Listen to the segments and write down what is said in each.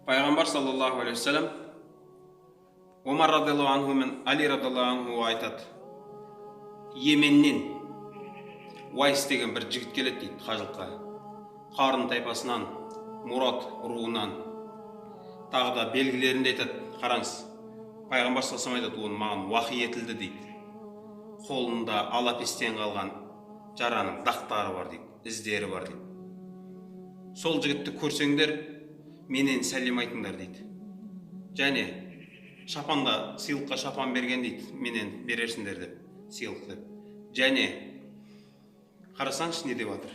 Пайғамбар саллаллаху алейхи вассалам Омар радиаллаху анху мен Али радиаллаху анху айтады. Йеменнен Уайс деген бір жігіт келеді дейді қажылыққа. Қарын тайпасынан, Мурат руынан. Тағы да белгілерінде айтады. Қараңыз. Пайғамбар саллаллаху алейхи айтады, оны маған уахи етілді дейді. Қолында алапестен қалған жараның дақтары бар дейді, іздері бар дейді. Сол жігітті көрсеңдер, менен сәлем айтыңдар дейді. Және шапанда сыйлыққа шапан берген дейді, менен берерсіңдер деп, сыйлық деп. Және қарасаңшы не деп жатыр?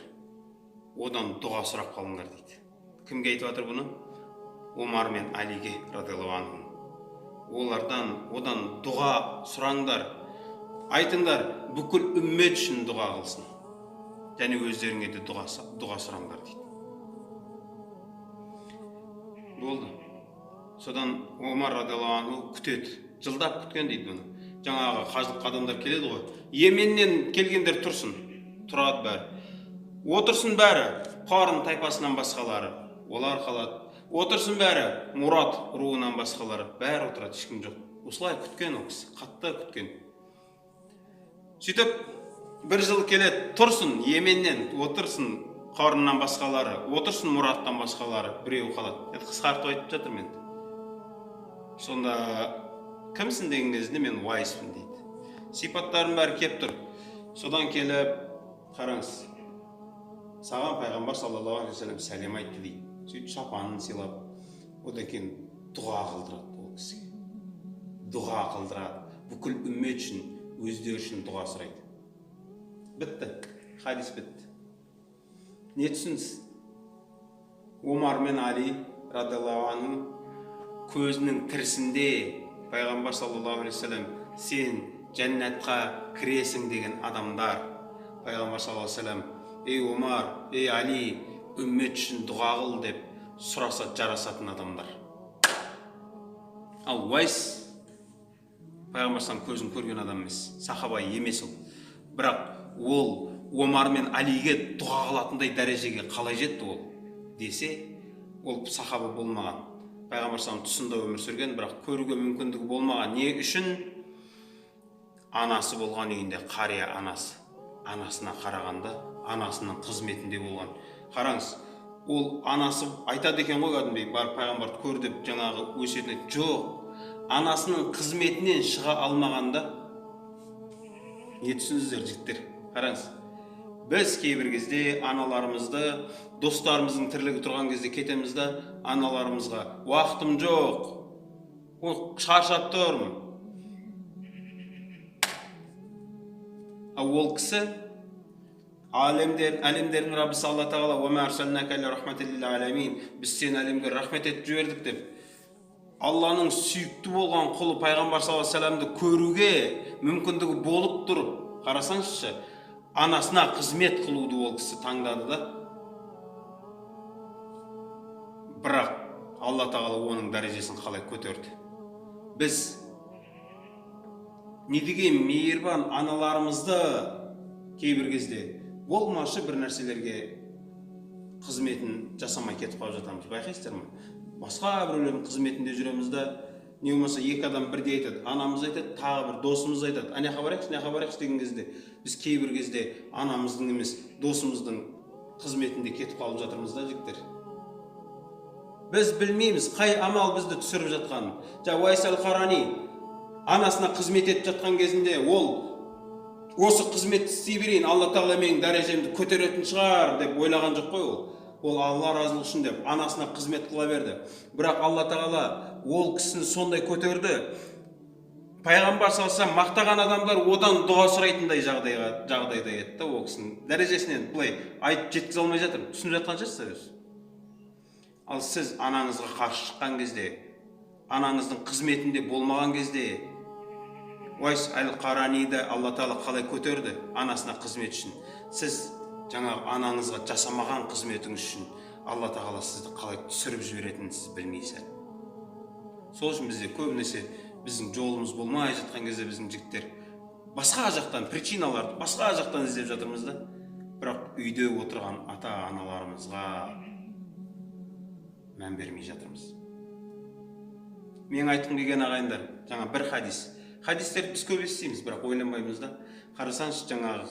Одан дұға сұрап қалыңдар дейді. Кімге айтып жатыр бұны? Омар мен Алиге радиаллаху анху. Одан дұға сұраңдар. Айтыңдар, бүкіл үммет үшін дұға қылсын. Және өздеріңе де дұға сұраңдар дейді. Болды. Содан Омар радиаллаху анху күтеді. Жылдап күткен дейді бұны. Жаңағы қажылыққа адамдар келеді ғой. Йеменнен келгендер тұрсын. Тұрады бәрі. Отырсын бәрі. Қарын тайпасынан басқалары. Олар қалады. Отырсын бәрі. Мурат руынан басқалары. Бәрі отырады, ешкім жоқ. Осылай күткен ол кісі. Қатты күткен. Сөйтіп, бір жыл келеді. Тұрсын Йеменнен. Отырсын Қарыннан басқалары. Отырсын Мураттан басқалары. Біреу қалады. Қысқартып айтып жатыр мен. Сонда кімсің деген кезде мен Уайспын дейді. Сипаттарын бәрі кеп тұр. Содан келіп, қараңыз. Саған пайғамбар саллаллаху алейхи вассалам сәлем айтты дейді. Сөйтіп шапанын сыйлап, одан кейін дұға қылдырады ол кісіге. Дұға қылдырады. Бүкіл үммет үшін, өздері үшін дұға сұрайды. Бітті. Хадис бітті. Не түсінсіз? Омар мен Али радиаллаху анху көзінің тірісінде пайғамбар саллаллаху алейхи вассалам сен жәннатқа кіресің деген адамдар. Пайғамбар саллаллаху алейхи вассалам, ей Омар, ей Али, үммет үшін дұға қыл деп сұраса жарасатын адамдар. Ал Уайс пайғамбар саллаллаху көзін көрген адам емес, сахаба емес ол. Бірақ ол Омар мен Алиге дұға қылатындай дәрежеге қалай жетті ол десе, ол сахаба болмаған. Пайғамбар саллаллаху тұсында өмір сүрген, бірақ көруге мүмкіндігі болмаған. Не үшін? Анасы болған үйінде қария анасы. Анасына қарағанда, анасының қызметінде болған. Қараңыз, ол анасы айтады екен ғой кәдімгідей, барып пайғамбарды көр деп жаңағы өсиетін жоқ. Анасының қызметінен шыға алмағанда не түсінсіздер жігіттер? Қараңыз. Біз кейбір кезде аналарымызды, достарымыздың тірлігі тұрған кезде кетеміз да, аналарымызға уақытым жоқ, шаршап тұрмын. Ол кісі әлемдердің Раббысы Алла тағала «Уәмә арсалнака илля рахматан лил алямин» біз сені әлемге рахмет етіп жібердік деп. Алланың сүйікті болған құлы пайғамбар саллаллаху алейхи вассаламды көруге мүмкіндігі болып тұрып, қарасаңызшы, анасына қызмет қылуды ол кісі таңдады да. Бірақ Алла тағала оның дәрежесін қалай көтерді. Біз не деген мейірбан аналарымызды кейбір кезде болмашы бір нәрселерге қызметін жасамай кетіп қалып жатамыз. Байқайсыздар ма? Басқа біреулердің қызметінде жүреміз да, не болмаса екі адам бірде айтады, анамыз айтады, тағы бір досымыз айтады, аняқа барайықшы деген кезде біз кейбір кезде анамыздың емес, досымыздың қызметінде кетіп қалып жатырмыз да, жігіттер. Біз білмейміз қай амал бізді түсіріп жатқанын. Уайс ал-Қарани анасына қызмет етіп жатқан кезінде ол осы қызметті істей берейін, Алла тағала менің дәрежемді көтеретін шығар деп ойлаған жоқ қой ол. Ол Алла разылығы үшін деп анасына қызмет қыла берді. Бірақ Алла тағала ол кісіні сондай көтерді. Пайғамбар саллаллаху алейхи вассалам мақтаған адамдар одан дұға сұрайтындай жағдайда еді. Ол кісінің дәрежесінен былай айтып жеткізе алмай жатыр. Түсініп жатқан шығарсыз. Ал сіз анаңызға қарсы шыққан кезде, анаңыздың қызметінде болмаған кезде, Уайс ал-Қараниді Алла тағала қалай көтерді анасына қызмет үшін. Сіз жаңағы анаңызға жасамаған қызметіңіз үшін Алла тағала сізді қалай түсіріп жіберетінін сіз білмейсіз. Сол үшін бізде көбінесе біздің жолымыз болмай жатқан кезде біздің жігіттер басқа жақтан причиналарды басқа жақтан іздеп жатырмыз да. Бірақ үйде отырған ата-аналарымызға мән бермей жатырмыз. Мен айтқым келген ағайындар, жаңа бір хадистерді біз көп естиміз, бірақ ойланбаймыз да. Қарасаңшы, жаңағы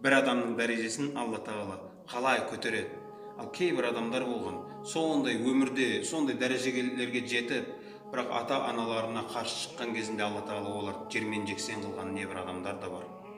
бір адамның дәрежесін Алла тағала қалай көтереді. Ал кейбір адамдар болған, сондай өмірде сондай дәрежелерге жетіп, бірақ ата аналарына қарсы шыққан кезінде Алла тағала оларды жермен жексен қылған небір адамдар да бар.